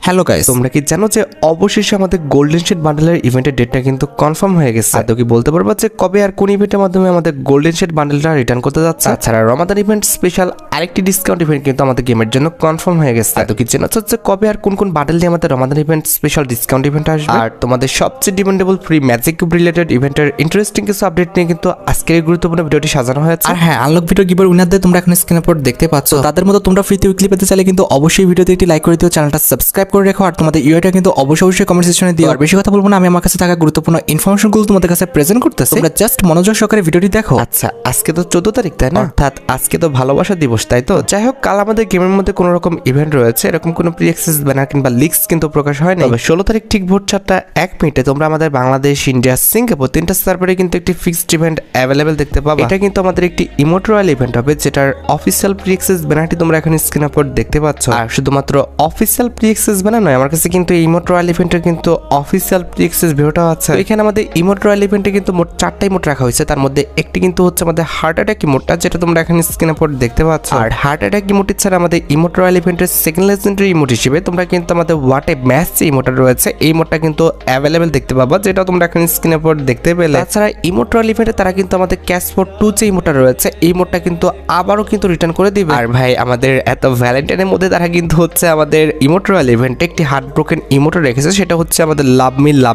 Hello guys, তোমরা কি জানো যে অবশেষে আমাদের গোল্ডেন শিট বান্ডেলের ইভেন্টের ডেটটা কিন্তু কনফার্ম হয়ে গেছে। তো কি বলতে পারবো যে কবে আর কোন ইভেন্টের মাধ্যমে আমাদের গোল্ডেন শিট বান্ডেলটা রিটার্ন করতে যাচ্ছে। তাছাড়া রমাদান ইভেন্ট স্পেশাল আরেকটি ডিসকাউন্ট ইভেন্ট কিন্তু আমাদের গেমের জন্য কনফার্ম হয়ে গেছে। তো কি জানো যে কবে আর কোন কোন বান্ডেল দিয়ে আমাদের Ramadan event special discount event আসবে, আর তোমাদের সবচেয়ে demandable free magic cube related ইভেন্টের ইন্টারেস্টিং কিছু আপডেট নিয়ে কিন্তু আজকের এই গুরুত্বপূর্ণ ভিডিওটি সাজানো হয়েছে। আর হ্যাঁ, আনলক ভিডিও গিভার উইনারদের তোমরা এখন স্ক্রিনের উপর দেখতে পাচ্ছ। তাদের মতো তোমরা ফ্রিতে উইকলি পেতে চাইলে কিন্তু অবশ্যই ভিডিওতে একটি লাইক করে দিও, চ্যানেলটা সাবস্ক্রাইব করে রেখো, আর তোমাদের ইউআইটা কিন্তু অবশ্যই কমেন্ট সেকশনে দিও। আর বেশি কথা বলবো না, আমি আমার কাছে থাকা গুরুত্বপূর্ণ ইনফরমেশনগুলো তোমাদের কাছে প্রেজেন্ট করতেছি, তোমরা জাস্ট মনোযোগ সহকারে ভিডিওটি দেখো। আচ্ছা, আজকে তো 14 তারিখ তাই না, অর্থাৎ আজকে তো ভালোবাসা দিবস, তাই তো? যাই হোক, কাল আমাদের গেমের মধ্যে কোনো রকম ইভেন্ট রয়েছে, এরকম কোনো প্রি অ্যাক্সেস ব্যানার কিংবা লিক্স কিন্তু প্রকাশ হয় না। তবে 16 তারিখ ঠিক ভোর 4:01 তোমরা আমাদের বাংলাদেশ, ইন্ডিয়া, সিঙ্গাপুর তিনটা সার্ভারে কিন্তু একটি ফিক্সড ইভেন্ট অ্যাভেলেবেল দেখতে পাবে। এটা কিন্তু আমাদের একটি ইমোট রয়্যাল ইভেন্ট হবে, যেটার অফিসিয়াল প্রি অ্যাক্সেস ব্যানারটি তোমরা এখানে স্ক্রিনের উপর দেখতে পাচ্ছ। আর শুধুমাত্র অফিসিয়াল প্রি অ্যাক্সেস ব্যানার নয়, আমার কাছে কিন্তু এই ইমোট রয়্যাল ইভেন্টের কিন্তু অফিসিয়াল প্রি অ্যাক্সেস ভিডিওটাও আছে। এখানে আমাদের ইমোট রয়্যাল ইভেন্টে কিন্তু মোট 4টা ইমোট রাখা হয়েছে, তার মধ্যে একটি কিন্তু হচ্ছে আমাদের হার্ট অ্যাটাক ইমোটটা, যেটা তোমরা এখানে স্ক্রিনের উপর দেখতে পাচ্ছ। আর হার্ট অ্যাটাক ইমোট ছাড়া আমাদের ইমোট রয়্যাল ইভেন্টের সেকেন্ড লেজেন্ডারি ইমোট হিসেবে তোমরা কিন্তু আমাদের হোয়াট এ ম্যাচ যে ইমোটটা রয়েছে, এই ইমোটটা কিন্তু অ্যাভেলেবেল দেখতে পাবা, যেটা তোমরা এখানে স্ক্রিনের উপর দেখতে পেলে। তাছাড়া ইমোট রয়্যাল ইভেন্টে তারা কিন্তু আমাদের ক্যাশ ফর 2 যে ইমোটটা রয়েছে, এই ইমোটটা কিন্তু আবারও কিন্তু রিটার্ন করে দিবে। আর ভাই, আমাদের এত ভ্যালেন্টাইনের মধ্যে তারা কিন্তু হচ্ছে আমাদের ইমোট রয়্যাল ইভেন্টে একটি হার্ট ব্রোকেন ইমোটও রেখেছে, সেটা হচ্ছে আমাদের লাভ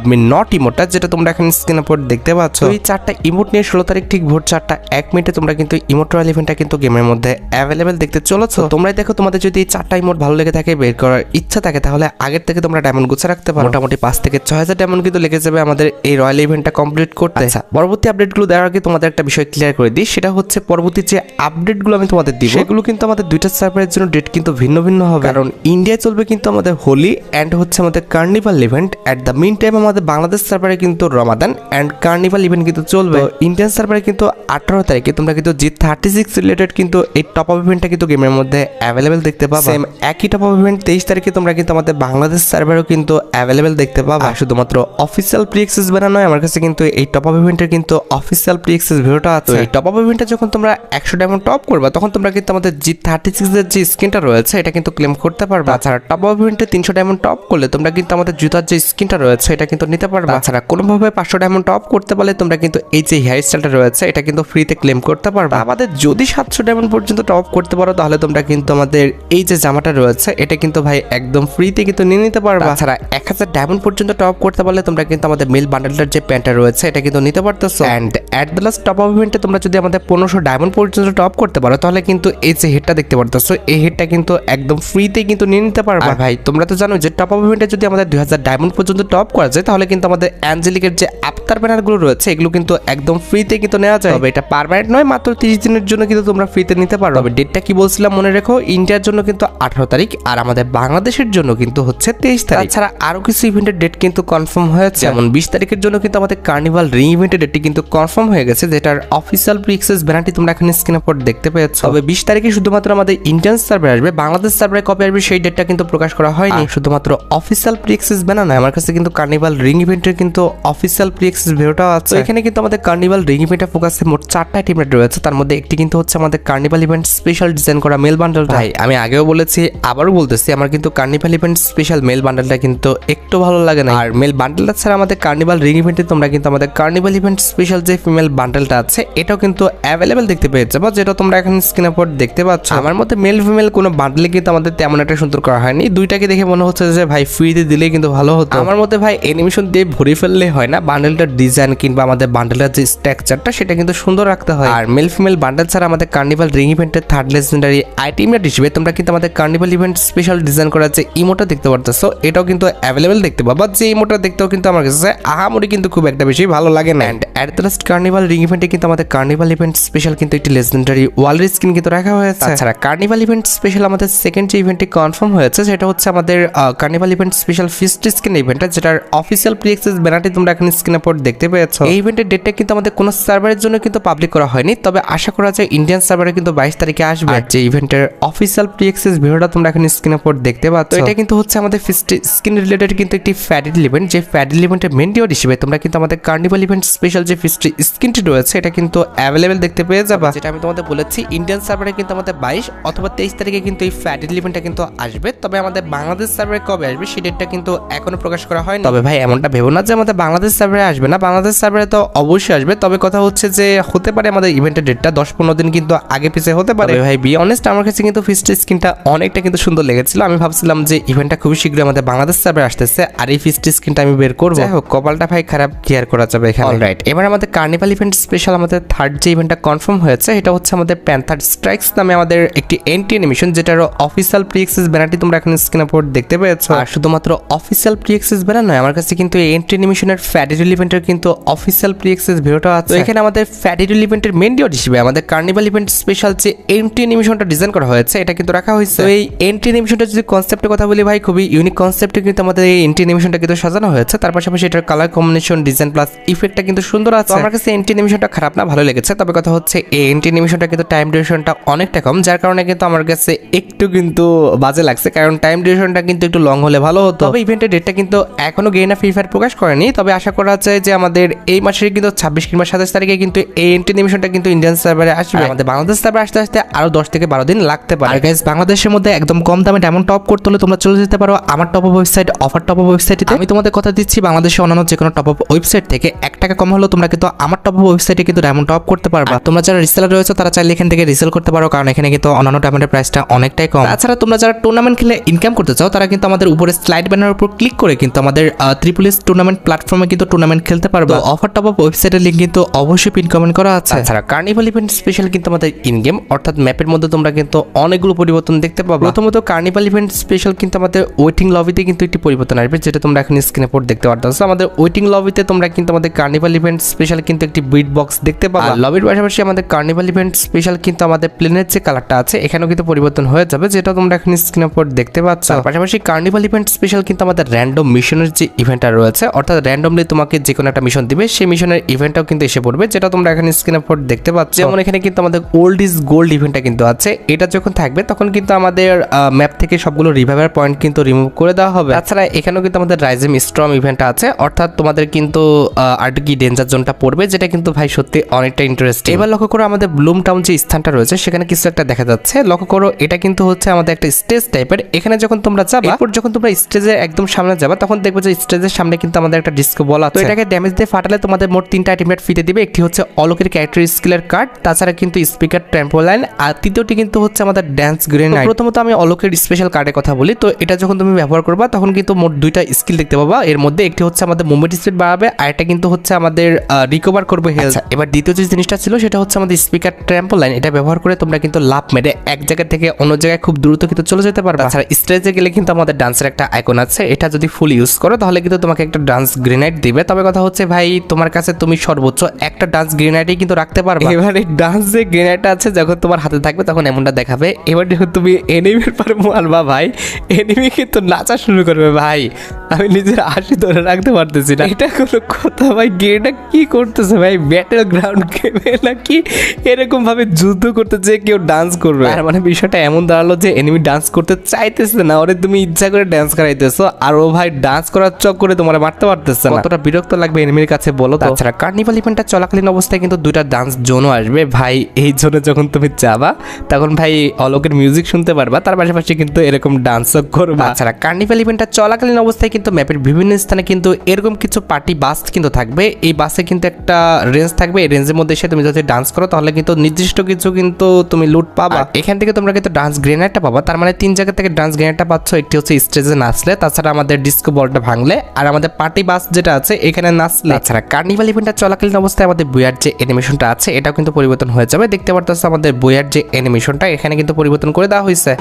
মি নট ইমোটটা, যেটা তোমরা এখানে স্ক্রিনের উপর দেখতে পাচ্ছ। এই 4টা ইমোট নিয়ে 16 তারিখ ঠিক ভোর 4:01 তোমরা কিন্তু ইমোট রয়্যাল ইভেন্টটা কিন্তু গেমের মধ্যে অ্যাভেলেবেল দেখতে চলেছো। তোমরাই দেখো, তোমাদের যদি এই 4টা ইমোট ভালো লেগে থাকে, বের করার ইচ্ছা থাকে, তাহলে আগের থেকে তোমরা ডায়মন্ড গুছে রাখতে পারো। মোটামুটি 5 থেকে 6000 ডায়মন্ড কিন্তু লেগে যাবে আমাদের এই রয়্যাল ইভেন্টটা কমপ্লিট করতে। আচ্ছা, পরবর্তী আপডেটগুলো দেওয়ার আগে তোমাদের একটা বিষয় ক্লিয়ার করে দিই, সেটা হচ্ছে পরবর্তী যে আপডেটগুলো আমি তোমাদের দিব, সেগুলো কিন্তু আমাদের দুইটা সার্ভারের জন্য ডেট কিন্তু ভিন্ন ভিন্ন হবে। কারণ ইন্ডিয়ায় চলবে কিন্তু আমাদের হোলি অ্যান্ড হচ্ছে আমাদের carnival event, at the mean time আমাদের বাংলাদেশ সার্ভারে কিন্তু রমাদান অ্যান্ড কার্নিভাল ইভেন্ট কিন্তু চলবে। ইন্ডিয়ান সার্ভারে কিন্তু 18 তারিখে তোমরা কিন্তু G36 রিলেটেড কিন্তু এই টপ আপ ইভেন্টটা কিন্তু গেমের মধ্যে অ্যাভেলেবেল দেখতে পাবা। সেম একই টপ আপ ইভেন্ট 23 তারিখে তোমরা কিন্তু আমাদের বাংলাদেশ সার্ভারেও কিন্তু অ্যাভেলেবেল দেখতে পাবা। শুধুমাত্র অফিসিয়াল প্রি অ্যাক্সেস ব্যানার নয়, আমার কাছে কিন্তু এই টপ আপ ইভেন্টের কিন্তু অফিসিয়াল প্রি অ্যাক্সেস ভিডিওটা আছে। এই টপ আপ ইভেন্টে যখন তোমরা 100 ডায়মন্ড টপ করবা, তখন তোমরা কিন্তু আমাদের G36 এর যে স্কিনটা রয়েছে, এটা কিন্তু ক্লেম করতে পারবা। তাছাড়া টপ আপ ইভেন্টে 300 ডায়মন্ড টপ করলে তোমরা কিন্তু আমাদের জুতার যে স্কিনটা রয়েছে, এটা কিন্তু নিতে পারবা। তাছাড়া কোনোভাবে 500 ডায়মন্ড টপ করতে পারলে তোমরা কিন্তু এই যে হেয়ার স্টাইলটা রয়েছে, এটা কিন্তু ফ্রিতে ক্লেম করতে পারবা। আমাদের যদি 700 ডায়মন্ড পর্যন্ত টপ করতে পারো, তাহলে তোমরা কিন্তু আমাদের এই যে জামাটা রয়েছে, এটা কিন্তু ভাই একদম ফ্রিতে কিন্তু নিয়ে নিতে পারবা। তাছাড়া 1000 ডায়মন্ড পর্যন্ত টপ করতে পারলে তোমরা কিন্তু আমাদের মেল বান্ডেলটার যে প্যান্টটা রয়েছে, এটা কিন্তু নিতে পারতেছো। And at the last top up ইভেন্টে তোমরা যদি আমাদের 1500 ডায়মন্ড পর্যন্ত টপ করতে পারো, তাহলে কিন্তু এই যে হেডটা দেখতে পারতেছো, এই হেডটা কিন্তু একদম ফ্রিতে কিন্তু নিয়ে নিতে পারবা। আর ভাই, তোমরা তো জানো যে টপ আপ ইভেন্টে যদি আমাদের 2000 ডায়মন্ড পর্যন্ত টপ করা যায়, তাহলে কিন্তু আমাদের অ্যাঞ্জেলিকের যে আফতার ব্যানারগুলো রয়েছে, এগুলো কিন্তু একদম ফ্রিতে কিন্তু নেওয়া যায়। তবে এটা পার্মানেন্ট নয়, মাত্র 30 দিনের জন্য কিন্তু তোমরা ফ্রিতে নিতে পারো। তবে ডেটটা কি বলছিলাম মনে রেখো, ইন্ডিয়ার জন্য কিন্তু 18 তারিখ, আর আমাদের বাংলাদেশের জন্য কিন্তু হচ্ছে 23 তারিখ। তাছাড়া আরো কিছু ইভেন্টের ডেট কিন্তু কনফার্ম হয়েছে, যেমন 20 তারিখের জন্য কিন্তু আমাদের কার্নিভাল রিং ইভেন্টের ডেটটি কিন্তু কনফার্ম হয়ে গেছে, যেটার অফিসিয়াল প্রি অ্যাক্সেস ব্যানারটি তোমরা এখানে স্ক্রিনের উপর দেখতে পেয়েছো। তবে 20 তারিখে শুধুমাত্র আমাদের ইন্ডিয়ান সার্ভার আসবে, বাংলাদেশ সার্ভারে কবে আসবে সেই ডেটটা কিন্তু প্রকাশ করা হয়নি। শুধুমাত্র অফিসিয়াল প্রি অ্যাক্সেস ব্যানার নয়, আমার কাছে কিন্তু কার্নিভাল রিং ইভেন্টের কিন্তু অফিসিয়াল প্রি অ্যাক্সেস ভিডিওটাও আছে। এখানে কিন্তু আমাদের কার্নিভাল রিং ইভেন্টের ফোকাসে মোট 4টা টিমমেট রয়েছে, তার মধ্যে একটি কিন্তু হচ্ছে আমাদের কার্নিভাল ইভেন্ট স্পেশাল ডিজাইন করা মেল বান্ডেল। ভাই, আমি আগেও বলেছি, আবারও বলতেছি, আমার কিন্তু কার্নিভাল ইভেন্ট স্পেশাল মেল বান্ডেলটা কিন্তু একটু ভালো লাগে না। আর মেল বান্ডেলটা ছাড়া আমাদের কার্নিভাল রিং ইভেন্টে তোমরা কিন্তু আমাদের কার্নিভাল ইভেন্ট স্পেশাল যে ফিমেল বান্ডেলটা আছে, এটাও কিন্তু অ্যাভেলেবেল দেখতে পেয়ে যাবো, যেটা তোমরা এখন স্ক্রিনের উপর দেখতে পাচ্ছ। আমার মতে মেল ফিমেল কোনো বান্ডেলে কিন্তু আমাদের তেমন একটা সুন্দর করা হয়নি, দুইটাকে দেখে মনে হচ্ছে যে ভাই ফ্রিতে দিলে কিন্তু ভালো হতো। আমার মতে ভাই অ্যানিমেশন দিয়ে ভরে ফেললে হয় না, বান্ডেলটার ডিজাইন কিংবা আমাদের বান্ডেলের যে স্ট্রাকচারটা, সেটা কিন্তু সুন্দর রাখতে হয়। আর মেল ফিমেল বান্ডেল ছাড়া আমাদের কার্নিভাল রিং ইভেন্টের থার্ড লেজেন্ডারি আইটেমটা হিসেবে তোমরা কিন্তু আমাদের কার্নিভাল ইভেন্ট স্পেশাল ডিজাইন করা যে ইমোটা দেখতে পারতেছো, এটাও কিন্তু অ্যাভেলেবেল দেখতে পাবা। যে ইমোটা দেখতেও কিন্তু আমার কাছে আহামরি কিন্তু খুব একটা বেশি ভালো লাগে না। And at the last carnival ring ইভেন্টে কিন্তু আমাদের কার্নিভাল ইভেন্ট স্পেশাল কিন্তু একটি লেজেন্ডারি ওয়ালের স্কিন কিন্তু রাখা হয়েছে। তাছাড়া কার্নিভাল ইভেন্ট স্পেশাল আমাদের সেকেন্ড যে ইভেন্টটি কনফার্ম হয়েছে, সেটা হচ্ছে আমাদের carnival event special fist skin ইভেন্টটা, যেটার অফিসিয়াল প্রি অ্যাক্সেস ব্যানারটি তোমরা এখন স্ক্রিনের উপর দেখতে পেয়েছো। এই ইভেন্টের ডেটটা কিন্তু আমাদের কোনো সার্ভারের জন্য কিন্তু পাবলিক করা হয়নি, তবে আশা করা যায় ইন্ডিয়ান সার্ভারে কিন্তু 22 তারিখে আসবে। আর যে ইভেন্টের অফিসিয়াল প্রি অ্যাক্সেস ভিডিওটা তোমরা এখন স্ক্রিনের উপর দেখতে পাচ্ছ, এটা কিন্তু হচ্ছে আমাদের ফিস্ট স্কিন রিলেটেড কিন্তু একটি ফ্যাডিল ইভেন্ট, যে ফ্যাডিল ইভেন্টের মেন ডিওর হিসেবে তোমরা কিন্তু আমাদের কার্নিভাল ইভেন্ট স্পেশাল যে ফিস্ট্রি স্কিনটি রয়েছে এটা কিন্তু অ্যাভেলেবেল দেখতে পেয়ে যাবা, যেটা আমি তোমাদের বলেছি ইন্ডিয়ান সার্ভারে কিন্তু আমাদের 22 অথবা 23 তারিখে কিন্তু এই ফ্যাটি ইভেন্টটা কিন্তু আসবে। তবে আমাদের বাংলাদেশ সার্ভারে কবে আসবে সেই ডেটটা কিন্তু এখনো প্রকাশ করা হয়নি। তবে ভাই এমনটা ভেবো না যে আমাদের বাংলাদেশ সার্ভারে আসবে না, বাংলাদেশ সার্ভারে তো অবশ্যই আসবে। তবে কথা হচ্ছে যে হতে পারে আমাদের ইভেন্টের ডেটটা 10-15 দিন কিন্তু আগে পিছিয়ে হতে পারে। ভাই বি অনেস্ট আমার কাছে কিন্তু ফিস্ট্রি স্কিনটা অনেকটা কিন্তু সুন্দর লেগেছিল। আমি ভাবছিলাম যে ইভেন্টটা খুবই শীঘ্রই আমাদের বাংলাদেশ সার্ভারে আসতেছে আর এই ফিস্ট্রি স্কিনটা আমি বের করবো। যাই হোক কপালটা ভাই খারাপ, কেয়ার করা যাবে এখানে। অলরাইট, এবার আমাদের কার্নিভাল ইভেন্ট স্পেশাল আমাদের থার্ড যে ইভেন্টটা কনফার্ম হয়েছে এটা হচ্ছে আমাদের প্যান্থার স্ট্রাইকস নামে আমাদের একটি এন্ট্রি অ্যানিমেশন, যেটার অফিসিয়াল প্রি অ্যাক্সেস ব্যানারটি তোমরা এখন স্ক্রিনে উপর দেখতে পেয়েছো। আর শুধুমাত্র অফিসিয়াল প্রি অ্যাক্সেস ব্যানার নয়, আমার কাছে কিন্তু এই এন্ট্রি অ্যানিমেশনের ফ্যাডিডুল ইভেন্টের কিন্তু অফিসিয়াল প্রি অ্যাক্সেস ভিডিওটা আছে। তো এখানে আমাদের ফ্যাডিডুল ইভেন্টের মেন ডিওড হিসেবে আমাদের কার্নিভাল ইভেন্ট স্পেশাল যে এন্ট্রি অ্যানিমেশনটা ডিজাইন করা হয়েছে এটা কিন্তু রাখা হয়েছে। তো এই এন্ট্রি অ্যানিমেশনটা যদি কনসেপ্টের কথা বলি ভাই, খুবই ইউনিক কনসেপ্টে কিন্তু আমাদের এই এন্ট্রি অ্যানিমেশনটা কিন্তু সাজানো হয়েছে। তার পাশাপাশি এটার কালার কম্বিনেশন, ডিজাইন প্লাস ইফেক্টটা কিন্তু সুন্দর আছে। আমার কাছে এন্ট্রি অ্যানিমেশনটা খারাপ না, ভালো লেগেছে। তবে কথা হচ্ছে এই এন্ট্রি অ্যানিমেশনটা কিন্তু টাইম ডিউরেশনটা অনেকটা কম, যার কারণে কিন্তু আমার কাছে একটু কিন্তু বাজে লাগছে, কারণ টাইম ডিউরেশনটা কিন্তু একটু লং হলে ভালো হতো। তবে ইভেন্টের ডেটটা কিন্তু এখনো গেইনা ফ্রি ফায়ার প্রকাশ করেনি, তবে আশা করা যায় যে আমাদের এই মাসের কিন্তু 26 কিংবা 27 তারিখে কিন্তু এই এন্ট্রি অ্যানিমেশনটা কিন্তু ইন্ডিয়ান সার্ভারে আসবে। আমাদের বাংলাদেশ সার্ভারে আসতে আসতে আরো 10 থেকে 12 দিন লাগতে পারে। আর গাইস, বাংলাদেশের মধ্যে একদম কম দামে ডায়মন্ড টপ করতে হলে তোমরা চলে যেতে পারো আমার top up website offer top up ওয়েবসাইটে। আমি তোমাদের কথা দিচ্ছি বাংলাদেশে অন্যান্য যে কোনো টপ আপ ওয়েবসাইট থেকে 1 টাকা কম হলেও তোমরা কিন্তু আমার টপ আপ ওয়েবসাইটে কিন্তু ডায়মন্ড টপ করতে পারবা। তোমরা যারা রিসেলার রয়েছে তারা চাইলে এখান থেকে রিসেল করতে পারো, কারণ এখানে কিন্তু অন্যান্য ডায়মন্ডের প্রাইসটা অনেকটাই কম। তাছাড়া তোমরা যারা টুর্নামেন্ট খেলে ইনকাম করতে চাও তারা কিন্তু আমাদের উপরে স্লাইড ব্যানারের উপর ক্লিক করে কিন্তু আমাদের ট্রিপল এস টুর্নামেন্ট প্ল্যাটফর্মে কিন্তু টুর্নামেন্ট খেলতে পারবা। অফার টপ আপ ওয়েবসাইটের লিংক কিন্তু অবশ্যই পিন কমেন্ট করা আছে। তাছাড়া কার্নিভাল ইভেন্ট স্পেশাল কিন্তু আমাদের ইন গেম অর্থাৎ ম্যাপের মধ্যে তোমরা কিন্তু অনেকগুলো পরিবর্তন দেখতে পাবে। প্রথমত কার্নিভাল ইভেন্ট স্পেশাল কিন্তু আমাদের ওয়েটিং লবিতে কিন্তু একটি পরিবর্তন আসবে, যেটা তোমরা এখন স্ক্রিনে পর দেখতে পারতেছো। আমাদের ওয়েটিং লবিতে তোমরা কিন্তু আমাদের কার্নিভাল ইভেন্ট স্পেশাল কিন্তু একটি বিট বক্স দেখতে পাবে। লবির পাশাপাশি আমাদের কার্নিভাল ইভেন্ট স্পেশাল কিন্তু আমাদের প্লেনের যে কালারটা আছে এখানেও কিন্তু পরিবর্তন হয়ে যাবে, যেটা তোমরা এখন স্ক্রিনে পর দেখতে পাচ্ছ। পাশাপাশি কার্নিভাল ইভেন্ট স্পেশাল কিন্তু আমাদের র্যান্ডম মিশনের যে ইভেন্টটা রয়েছে, অর্থাৎ র্যান্ডমলি তোমাকে যে কোনো একটা মিশন দিবে, সেই মিশনের ইভেন্টটাও কিন্তু এসে পড়বে, যেটা তোমরা এখন স্ক্রিনে পর দেখতে পাচ্ছ। যেমন এখানে কিন্তু আমাদের ওল্ড ইজ গোল্ড ইভেন্টটা কিন্তু আছে, এটা যখন থাকবে তখন কিন্তু আমাদের ম্যাপ থেকে সবগুলো রিভাইভার পয়েন্ট কিন্তু রিমুভ করে দেওয়া হবে। তাছাড়া এখানেও কিন্তু আমাদের রাইজেম স্ট্রম ইভেন্টটা আছে, অর্থাৎ তোমাদের কিন্তু আর্টকি ডেঞ্জার জোনটা পড়বে, যেটা কিন্তু ভাই সত্যি অনেকটা ইন্টারেস্টিং। এবার লক্ষ্য করো আমাদের ব্লুম টাউন যে স্থানটা রয়েছে সেখানে কিছু একটা দেখা যাচ্ছে। লক্ষ্য করো এটা কিন্তু হচ্ছে আমাদের একটা স্টেজ টাইপের। এখানে যখন তোমরা যাবে, এরপর যখন তোমরা স্টেজের একদম সামনে যাবে তখন দেখবে যে স্টেজের সামনে কিন্তু আমাদের একটা ডিস্কো বল আছে। তো এটাকে ড্যামেজ দিয়ে ফাটালে তোমাদের মোট 3টা আইটেমের ফিতে দিবে। একটি হচ্ছে অলোকের ক্যারেক্টার স্কিলের কার্ড, তাছাড়া কিন্তু স্পিকার ট্র্যাম্পোলাইন, আর তৃতীয়টি কিন্তু হচ্ছে আমাদের ড্যান্স গ্রেনেড। প্রথমত আমি অলোকের স্পেশাল কার্ডের কথা বলি। তো এটা যখন তুমি ব্যবহার করবা তখন কিন্তু মোট 2টা স্কিল দেখতে পাবা। এর মধ্যে একটি হচ্ছে আমাদের মুভমেন্ট স্পিড বাড়াবে, আর এটা কিন্তু হচ্ছে আমাদের রিকভার করবে হেলথ। এবার দ্বিতীয় যে জিনিসটা ছিল সেটা হচ্ছে আমাদের স্পিকার ট্র্যাম্পোলাইন। এটা ব্যবহার করে তোমরা কিন্তু লাভ মেরে এক জায়গা থেকে অন্য জায়গায় খুব দ্রুত কিন্তু চলে যেতে পারবে। তাছাড়া স্টেজে গেলে কিন্তু আমাদের ডান্সের একটা আইকন আছে, এটা যদি ফুল ইউজ করো তাহলে কিন্তু তোমাকে একটা ডান্স গ্রেনেড দিবে। তবে কথা হচ্ছে ভাই তোমার কাছে তুমি সর্বোচ্চ একটা ডান্স গ্রেনেডই কিন্তু রাখতে পারবে। এবারে ডান্স যে গ্রেনেডটা আছে যখন তোমার হাতে থাকবে তখন এমনটা দেখাবে। এবার যখন তুমি এনিমির পর মারবা ভাই, এনিমি কিন্তু নাচা শুরু করবে। ভাই আমি নিজের হাসি ধরে রাখতে পারতেছি না, এটা কোনো কথা ভাই? গেমটা কি করতেছে ভাই? ব্যাটেল গ্রাউন্ড গেমে নাকি এরকম ভাবে যুদ্ধ করতে যে কেউ ডান্স করবে? আর মানে বিষয়টা এমন দাঁড়ালো যে এনিমি ডান্স করতে চাইতেছে না, ওরে তুমি ইচ্ছা করে ডান্স করাইতেছো, আর ও ভাই ডান্স করার চক্করে তোমার মারতে পারতেছে না। কতটা বিরক্ত লাগবে এনিমির কাছে বলো? তাছাড়া কার্নিভাল ইভেন্টটা চলাকালীন অবস্থায় কিন্তু 2টা ডান্স জোনও আসবে ভাই। এই জোনে যখন তুমি যাবা তখন ভাই অলোকের মিউজিক শুনতে পারবা, তার পাশাপাশি কিন্তু এরকম ডান্সও করবা। তাছাড়া কার্নিভাল ইভেন্টটা চলাকালীন অবস্থায় কিন্তু ম্যাপের বিভিন্ন স্থানে কিন্তু এরকম কিছু পার্টি বাস কিন্তু থাকবে। এই বাসে কিন্তু একটা রেঞ্জ থাকবে, এই রেঞ্জের মধ্যে এসে তুমি যদি ডান্স করো তাহলে কিন্তু নির্দিষ্ট কিছু কিন্তু তুমি লুট পাবা। এখান থেকে তোমরা কিন্তু ডান্স গ্রেনেডটা পাবা। তার মানে 3 জায়গা থেকে ডান্স গ্রেনেডটা পাচ্ছ। একটি হচ্ছে স্টেজে নাচলে, তাছাড়া আমাদের ডিস্কো বলটা ভাঙলে, আর আমাদের পার্টি বাস যেটা আছে এখানে নাচলে। তাছাড়া কার্নিভাল ইভেন্টটা চলাকালীন অবস্থায় আমাদের বইয়ার যে অ্যানিমেশনটা আছে এটাও কিন্তু পরিবর্তন হয়ে যাবে। দেখতে পারতেছো আমাদের বইয়ার যে অ্যানিমেশনটা এখানে কিন্তু পরিবর্তন করে দেওয়া হয়েছে।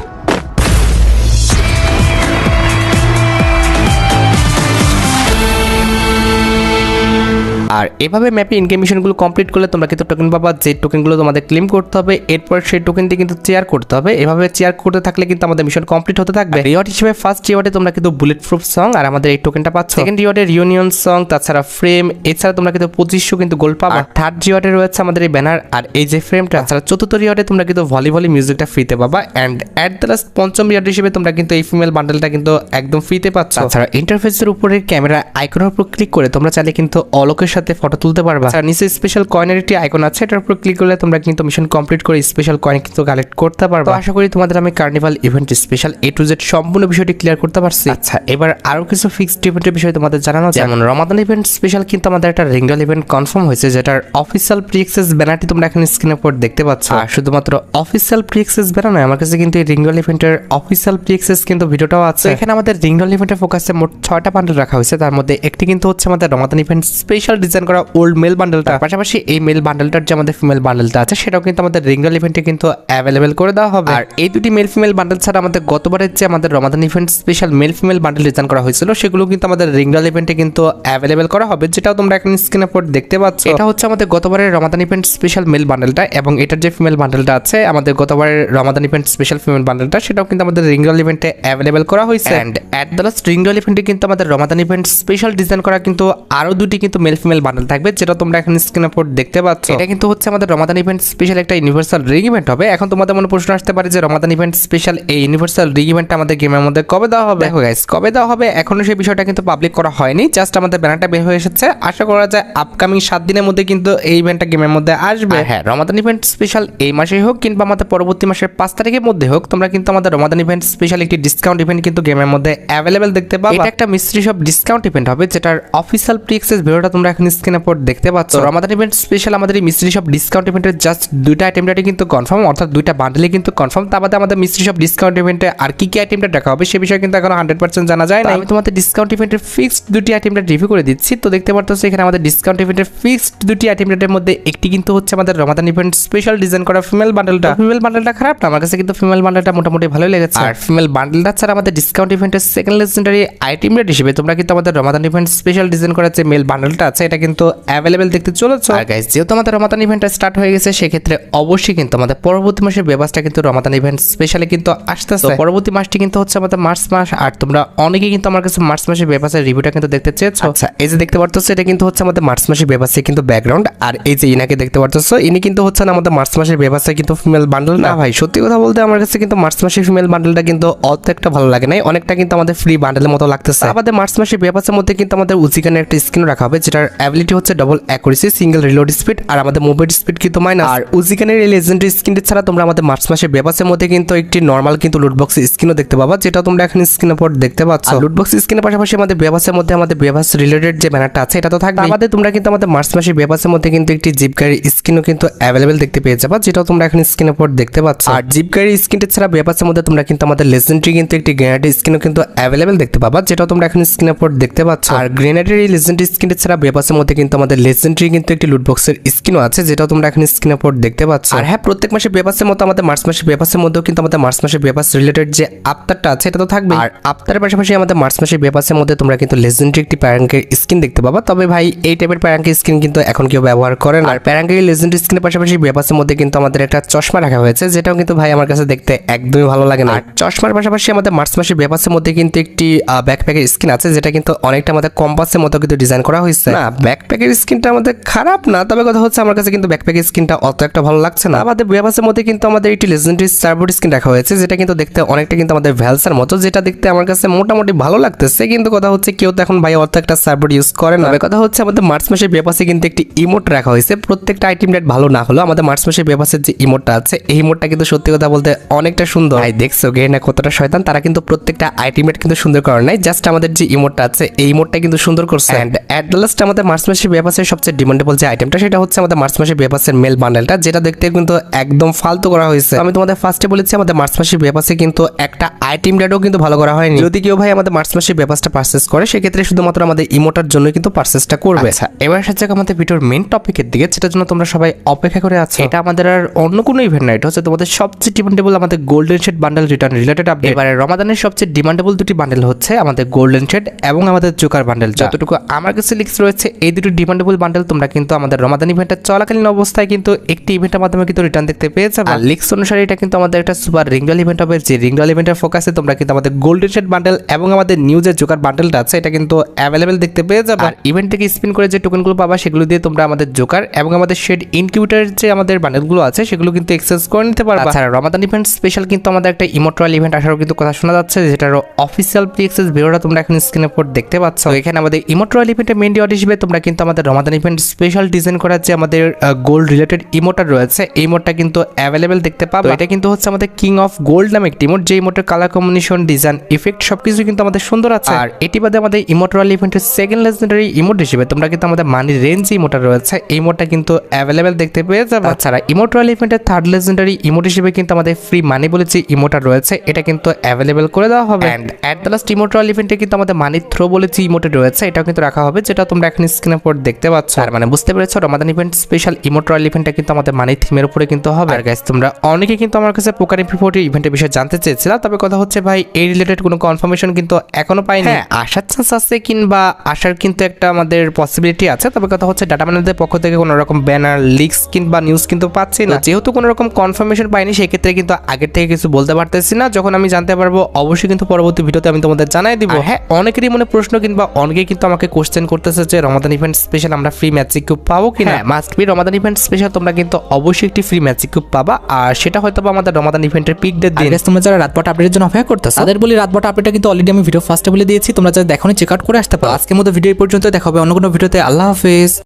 আর এভাবে ম্যাপে ইনগেম মিশনগুলো কমপ্লিট করলে তোমরা কিন্তু টোকেন পাবা, যে টোকেনগুলো তোমাদের ক্লেম করতে হবে। এরপর সেই টোকেন দিয়ে কিন্তু চেয়ার করতে হবে। এভাবে চেয়ার করতে থাকলে কিন্তু আমাদের মিশন কমপ্লিট হতে থাকবে। রিওয়ার্ড হিসেবে ফার্স্ট রিওয়ার্ডে তোমরা কিন্তু বুলেট প্রুফ সং আর আমাদের এই টোকেনটা পাচ্ছ। সেকেন্ড রিওয়ার্ডে রিউনিয়ন সং, তাছাড়া ফ্রেম, এছাড়া তোমরা কিন্তু 2500 কিন্তু গোল্ড পাবা। থার্ড রিওয়ার্ডে রয়েছে আমাদের এই ব্যানার আর এই যে ফ্রেমটা। তাছাড়া চতুর্থ রিওয়ার্ডে তোমরা কিন্তু ভলিবলি মিউজিকটা ফ্রিতে পাবা। অ্যান্ড অ্যাট দ্য লাস্ট পঞ্চম রিওয়ার্ড হিসেবে তোমরা কিন্তু এই ফিমেল বান্ডেলটা কিন্তু একদম ফ্রিতে পাচ্ছ। তাছাড়া ইন্টারফেসের উপরে ক্যামেরা আইকনের উপর ক্লিক করে তোমরা চাইলে কিন্তু অলোকের সাথে সাথে ফটো তুলতে পারবা। আর নিচে স্পেশাল কয়েনের একটি আইকন আছে, এটার উপর ক্লিক করলে তোমরা কিন্তু মিশন কমপ্লিট করে স্পেশাল কয়েন কিন্তু কালেক্ট করতে পারবা। তো আশা করি তোমাদের আমি carnival event special A to Z সম্পূর্ণ বিষয়টি ক্লিয়ার করতে পারছি। আচ্ছা, এবার আরো কিছু ফিক্সড ইভেন্টের বিষয়ে তোমাদের জানানো, যেমন রমাদান ইভেন্ট স্পেশাল কিন্তু আমাদের একটা রিংডল ইভেন্ট কনফার্ম হয়েছে, যেটার অফিসিয়াল প্রি অ্যাক্সেস ব্যানারটি তোমরা এখন স্ক্রিনের উপর দেখতে পাচ্ছ। আর শুধুমাত্র অফিসিয়াল প্রি অ্যাক্সেস ব্যানার নয়, আমার কাছে কিন্তু এই রিংডল ইভেন্টের অফিসিয়াল প্রি অ্যাক্সেস কিন্তু ভিডিওটাও আছে। এখানে আমাদের রিংডল ইভেন্টের ফোকাসে মোট 6টা বান্ডেল রাখা হয়েছে, তার মধ্যে একটি কিন্তু হচ্ছে আমাদের রমাদান ইভেন্ট স্পেশাল ডিজাইন করা ওল্ড মেল বান্ডেলটা। পাশাপাশি এই মেল বান্ডেলটার যে আমাদের ফিমেল বান্ডেলটা আছে সেটাও কিন্তু আমাদের রিংডল ইভেন্টে কিন্তু অ্যাভেলেবেল করে দেওয়া হবে। আর এই দুটি মেল ফিমেল বান্ডেল ছাড়া আমাদের গতবারের যে আমাদের Ramadan event special male female bundle design করা হয়েছিল সেগুলো কিন্তু আমাদের রিংডল ইভেন্টে কিন্তু অ্যাভেলেবেল করা হবে, যেটাও তোমরা এখন স্ক্রিনের উপর দেখতে পাচ্ছ। এটা হচ্ছে আমাদের গতবারের রমাদান ইভেন্ট স্পেশাল মেল বান্ডেলটা, এবং এটার যে ফিমেল বান্ডেলটা আছে আমাদের গতবারের রমাদান ইভেন্ট স্পেশাল ফিমেল বান্ডেলটা, সেটাও কিন্তু আমাদের রিংডল ইভেন্টে অ্যাভেলেবেল করা হয়েছে। এন্ড অ্যাট দ্য লাস্ট রিংডল ইভেন্টে কিন্তু আমাদের রমাদান ইভেন্ট স্পেশাল ডিজাইন করা কিন্তু আরো দুটি কিন্তু মেল ফিমেল বান্ডেল থাকবে, যেটা তোমরা এখন স্ক্রিনের উপর দেখতে পাচ্ছ। এটা কিন্তু হচ্ছে আমাদের রমাদান ইভেন্ট স্পেশাল একটা ইউনিভার্সাল রিং ইভেন্ট হবে। এখন তোমাদের মনে প্রশ্ন আসতে পারে যে রমাদান ইভেন্ট স্পেশাল এই ইউনিভার্সাল রিং ইভেন্টটা আমাদের গেমের মধ্যে কবে দেওয়া হবে। দেখো গাইস, কবে দেওয়া হবে এখনো সেই বিষয়টা কিন্তু পাবলিক করা হয়নি, জাস্ট আমাদের ব্যানারটা বের হয়ে এসেছে। আশা করা যায় আপকামিং 7 দিনের মধ্যে কিন্তু এই ইভেন্টটা গেমের মধ্যে আসবে। হ্যাঁ, রমাদান ইভেন্ট স্পেশাল এই মাসেই হোক কিংবা আমাদের পরবর্তী মাসের 5 তারিখের মধ্যে হোক, তোমরা কিন্তু আমাদের রমাদান ইভেন্ট স্পেশাল একটি ডিসকাউন্ট ইভেন্ট কিন্তু গেমের মধ্যে অ্যাভেলেবেল দেখতে পাবে। এটা একটা মিস্ট্রি সব ডিসকাউন্ট ইভেন্ট হবে, যেটার অফিসিয়াল প্রি অ্যাক্সেস ভিডিওটা তোমরা এখন স্ক্রিনের উপর দেখতে পাচ্ছ। রমাদান ইভেন্ট স্পেশাল আমাদের এই মিস্ট্রি সব ডিসকাউন্ট ইভেন্টের জাস্ট 2টা আইটেম রেটে কিন্তু কনফার্ম, অর্থাৎ 2টা বান্ডেলে কিন্তু কনফার্ম। তার বাদে আমাদের মিস্ট্রি সব ডিসকাউন্ট ইভেন্টে আর কি কি আইটেমটা রাখা হবে সে বিষয়ে কিন্তু এখনো 100% জানা যায় না। আমি তোমাদের ডিসকাউন্ট ইভেন্টের ফিক্সড 2টি আইটেমটা রিভিউ করে দিচ্ছি। তো দেখতে পাচ্ছ এখানে আমাদের ডিসকাউন্ট ইভেন্টের ফিক্সড 2টি আইটেম রেটের মধ্যে একটি কিন্তু হচ্ছে আমাদের রমাদান ইভেন্ট স্পেশাল ডিজাইন করা ফিমেল বান্ডেলটা। ফিমেল বান্ডেলটা খারাপ না, আমার কাছে কিন্তু ফিমেল বান্ডেলটা মোটামুটি ভালোই লেগেছে। আর ফিমেল বান্ডেলটা ছাড়া আমাদের ডিসকাউন্ট ইভেন্টের সেকেন্ড লেজেন্ডারি আইটেম রেট হিসেবে তোমরা কিন্তু আমাদের রমাদান ইভেন্ট স্পেশাল ডিজাইন করা যে মেল বান্ডেলটা আছে এটা কিন্তু অ্যাভেলেবেল দেখতে চলেছে। আর গাইস, যেহেতু আমাদের রমাদান ইভেন্টটা স্টার্ট হয়ে গেছে, সেক্ষেত্রে অবশ্যই কিন্তু আমাদের পরবর্তী মাসের ব্যবস্থা কিন্তু রমাদান ইভেন্ট স্পেশালি কিন্তু আসতেছে। পরবর্তী মাসটি কিন্তু হচ্ছে আমাদের মার্চ মাস, আর তোমরা অনেকেই কিন্তু আমার কাছে মার্চ মাসের ব্যবসার রিভিউটা কিন্তু দেখতে চেয়েছো। আচ্ছা, এই যে দেখতে পারতেছো এটা কিন্তু হচ্ছে আমাদের মার্চ মাসের ব্যবসায় কিন্তু ব্যাকগ্রাউন্ড। আর এই যে ইনাকে দেখতে পারতেছো ইনি কিন্তু হচ্ছে না আমাদের মার্চ মাসের ব্যবসায় কিন্তু ফিমেল বান্ডেল না। ভাই সত্যি কথা বলতে আমার কাছে কিন্তু মার্চ মাসের ফিমেল বান্ডেলটা কিন্তু অত একটা ভালো লাগে নাই, অনেকটা কিন্তু আমাদের ফ্রি বান্ডেলের মতো লাগতেছে। আমাদের মার্চ মাসের ব্যবসার মধ্যে কিন্তু আমাদের উজিকানের একটা স্কিন রাখা হবে, যেটার অ্যাবিলিটি হচ্ছে double accuracy, single reload speed, আর আমাদের মুভমেন্ট স্পিড কিন্তু মাইনাস। আর উজিকানের এই লেজেন্ডারি স্কিনটি ছাড়া তোমরা আমাদের মার্চ মাসের ব্যবসার মধ্যে কিন্তু একটি নরমাল কিন্তু লুটবক্স স্কিনও দেখতে পাবা, যেটা তোমরা এখন স্ক্রিনের উপর দেখতে পাচ্ছ। লুটবক্স স্কিনের পাশাপাশি আমাদের ব্যবসার মধ্যে আমাদের ব্যবসা রিলেটেড যে ব্যানারটা আছে এটা তো থাকবে। আমাদের তোমরা কিন্তু আমাদের মার্চ মাসের ব্যবসার মধ্যে কিন্তু একটি জিপ গাড়ির স্কিনও কিন্তু অ্যাভেলেবেল দেখতে পেয়ে যাবা, যেটা তোমরা এখন স্ক্রিনের উপর দেখতে পাচ্ছ। আর জিপ গাড়ির স্কিনটি ছাড়া ব্যবসার মধ্যে তোমরা কিন্তু আমাদের লেজেন্ডারি কিন্তু একটি গ্রেনেডের স্কিনও কিন্তু অ্যাভেলেবেল দেখতে পাবা, যেটা তোমরা এখন স্ক্রিনের উপর দেখতে পাচ্ছ। আর গ্রেনেডের এই লেজেন্ডারি স্কিনটি ছাড়া ব্যবসার মধ্যে কিন্তু আমাদের লেজেন্ডারি কিন্তু একটি লুটবক্সের স্কিনও আছে, যেটা তোমরা এখন স্ক্রিনের উপর দেখতে পাচ্ছ। আর হ্যাঁ, প্রত্যেক মাসে ব্যবসার মতো আমাদের মার্চ মাসের ব্যবসার মধ্যেও কিন্তু আমাদের মার্চ মাসের ব্যবসা রিলেটেড যে আফতারটা আছে এটা তো থাকবে। আর আফতারের পাশাপাশি আমাদের মার্চ মাসের ব্যবসার মধ্যে তোমরা কিন্তু লেজেন্ডারি একটি প্যারাঙ্কের স্কিন দেখতে পাবা। তবে ভাই এই টাইপের প্যারাঙ্কের স্কিন কিন্তু এখন কেউ ব্যবহার করে না। আর প্যারাঙ্কের লেজেন্ডারি স্কিনের পাশাপাশি ব্যবসার মধ্যে কিন্তু আমাদের একটা চশমা রাখা হয়েছে, যেটাও কিন্তু ভাই আমার কাছে দেখতে একদমই ভালো লাগে না। আর চশমার পাশাপাশি আমাদের মার্চ মাসের ব্যবসার মধ্যে কিন্তু একটি ব্যাকপ্যাকের স্কিন আছে, যেটা কিন্তু অনেকটা আমাদের কম্পাসের মতো কিন্তু ডিজাইন করা হয়েছে। না, ব্যাকপ্যাকের স্কিনটা আমাদের খারাপ না, তবে কথা হচ্ছে আমার কাছে কিন্তু ব্যাকপ্যাকের স্কিনটা অত একটা ভালো লাগছে না। আমাদের ব্যবসার মধ্যে কিন্তু আমাদের একটি লেজেন্ডারি সার্বোর্ড স্কিন রাখা হয়েছে, যেটা কিন্তু দেখতে অনেকটা কিন্তু আমাদের ভ্যালসার মতো, যেটা দেখতে আমার কাছে মোটামুটি ভালো লাগতেছে। কিন্তু কথা হচ্ছে কেউ তো এখন ভাই অত একটা সার্বোর্ড ইউজ করে না। কথা হচ্ছে আমাদের মার্চ মাসের ব্যবসায় কিন্তু একটি ইমোট রাখা হয়েছে। প্রত্যেকটা আইটেম রেট ভালো না হলো আমাদের মার্চ মাসের ব্যবসার যে ইমোটটা আছে এই ইমোটটা কিন্তু সত্যি কথা বলতে অনেকটা সুন্দর। ভাই দেখছো গেনা কতটা শয়তান, তারা কিন্তু প্রত্যেকটা আইটেম রেট কিন্তু সুন্দর করে নাই, জাস্ট আমাদের যে ইমোটটা আছে এই ইমোটটা কিন্তু সুন্দর করছে। এন্ড অ্যাট দ্য লাস্ট আমাদের মার্চ মাসের ব্যবসায় সবচেয়ে ডিমান্ডেবল যে আইটেমটা সেটা হচ্ছে আমাদের মার্চ মাসের ব্যবসার মেল বান্ডেলটা, যেটা দেখতে কিন্তু একদম ফালতু করা হয়েছে। আমি তোমাদের ফার্স্টে বলেছি আমাদের মার্চ মাসের ব্যবসায় কিন্তু একটা আইটেম রেটও কিন্তু ভালো করা হয়নি। যদি কেউ ভাই আমাদের মার্চ মাসের ব্যবসাটা পারচেজ করে সেক্ষেত্রে শুধুমাত্র আমাদের ইমোটার জন্য কিন্তু পারচেজটা করবে। আচ্ছা, এবার আসছে আমাদের ভিডিওর মেইন টপিকের দিকে, যেটার জন্য তোমরা সবাই অপেক্ষা করে আছো। এটা আমাদের আর অন্য কোনো ইভেন্ট না, এটা হচ্ছে তোমাদের সবচেয়ে ডিমান্ডেবল আমাদের golden shade bundle return related update. এবারে রমাদানের সবচেয়ে ডিমান্ডেবল দুটি বান্ডেল হচ্ছে আমাদের গোল্ডেন শেড এবং আমাদের জোকার বান্ডেল। যতটুকু আমার কাছে লিস্ট রয়েছে এই দুটি ডিমান্ডেবল বান্ডেল তোমরা কিন্তু আমাদের রমাদান ইভেন্টের চলাকালীন অবস্থায় কিন্তু একটি ইভেন্টের মাধ্যমে কিন্তু রিটার্ন দেখতে পেয়ে যাবে। আর লিস্ট অনুসারে এটা কিন্তু আমাদের একটা সুপার রিংডল ইভেন্ট হবে, যে রিংডল ইভেন্টের ফোকাসে তোমরা কিন্তু আমাদের গোল্ডেন শেড বান্ডেল এবং আমাদের নিউ যে জোকার বান্ডেলটা আছে এটা কিন্তু অ্যাভেলেবেল দেখতে পেয়ে যাবে। আর ইভেন্ট থেকে স্পিন করে যে টোকেনগুলো পাবা সেগুলো দিয়ে তোমরা আমাদের জোকার এবং আমাদের শেড ইনকিউবেটর যে আমাদের বান্ডেলগুলো আছে সেগুলো কিন্তু এক্সচেঞ্জ করে নিতে পারবা। তাছাড়া রমাদান ইভেন্ট স্পেশাল কিন্তু আমাদের একটা ইমোট্রাল ইভেন্ট আসারও কিন্তু কথা শোনা যাচ্ছে, যেটার অফিসিয়াল প্রি অ্যাক্সেস ভিডিওটা তোমরা এখন স্ক্রিনের উপর দেখতে পাচ্ছ। এখানে আমাদের ইমোট্রাল ইভেন্টের মেইন ডিওয়ার হিসেবে তোমরা তোমরা কিন্তু আমাদের রমাদান ইভেন্ট স্পেশাল ডিজাইন করার যে আমাদের গোল্ড রিলেটেড ইমোটা রয়েছে এই ইমোটটা কিন্তু অ্যাভেলেবেল দেখতে পাবে। এটা কিন্তু হচ্ছে আমাদের কিং অফ গোল্ড নামে একটি ইমোট, যে ইমোটের কালার কম্বিনেশন, ডিজাইন, ইফেক্ট সবকিছু কিন্তু আমাদের সুন্দর আছে। আর এটি বাদে আমাদের ইমোট রয়্যাল ইভেন্টের সেকেন্ড লেজেন্ডারি ইমোট হিসেবে তোমরা কিন্তু আমাদের মানি রেঞ্জ ইমোটা রয়েছে এই ইমোটটা কিন্তু অ্যাভেলেবেল দেখতে পেয়ে যাবে। তাছাড়া ইমোট রয়্যাল ইভেন্টের থার্ড লেজেন্ডারি ইমোট হিসেবে কিন্তু আমাদের ফ্রি মানি বলে যে ইমোটা রয়েছে এটা কিন্তু অ্যাভেলেবেল করে দেওয়া হবে। And at the last emote royal ইভেন্টে কিন্তু আমাদের মানি থ্রো বলে যে ইমোটে রয়েছে এটাও কিন্তু রাখা হবে, যেটা তোমরা এখন স্ক্রিনের উপর দেখতে পাচ্ছ। আর মানে বুঝতে পেরেছো রমাদান ইভেন্ট স্পেশাল ইমোট রয়্যাল ইভেন্টটা কিন্তু আমাদের মানি থিমের উপরে কিন্তু হবে। আর গাইস তোমরা অনেকে কিন্তু আমার কাছে পোকার এমপি40 ইভেন্টের বিষয়ে জানতে চেয়েছিলা, তবে কথা হচ্ছে ভাই এই রিলেটেড কোনো কনফার্মেশন কিন্তু এখনো পাইনি। হ্যাঁ, আসার চান্স আছে কিংবা আসার কিন্তু একটা আমাদের পসিবিলিটি আছে, তবে কথা হচ্ছে ডাটা ম্যানেজারদের পক্ষ থেকে কোনো রকম ব্যানার, লিক্স কিংবা নিউজ কিন্তু পাচ্ছি না। যেহেতু কোনো রকম কনফার্মেশন পাইনি সেক্ষেত্রে কিন্তু আগের থেকে কিছু বলতে পারতেছি না। যখন আমি জানতে পারবো অবশ্যই কিন্তু পরবর্তী ভিডিওতে আমি তোমাদের জানাই দিব। হ্যাঁ, অনেকেরই মনে প্রশ্ন কিংবা অনেকেই কিন্তু আমাকে কোশ্চেন করতেছে যে রমাদান ইভেন্ট স্পেশাল আমরা ফ্রি ম্যাজিক কিউব পাবো কিনা। Must be Ramadan event special তোমরা কিন্তু অবশ্যই একটি ফ্রি ম্যাজিক কিউব পাবা, আর সেটা হয়তো আমাদের রমাদান ইভেন্টের পিক ডেট দিন। তোমরা যারা রাতবাট আপডেটের জন্য অপেক্ষা করতেছো তাদের বলি রাতবাট আপডেটটা কিন্তু অলরেডি আমি ভিডিও ফার্স্টে বলে দিয়েছি, তোমরা যারা দেখোনি চেক আউট করে আসতে পারো। আজকের মতো ভিডিও এই পর্যন্ত, দেখা হবে অন্য কোনো ভিডিওতে। আল্লাহ হাফেজ।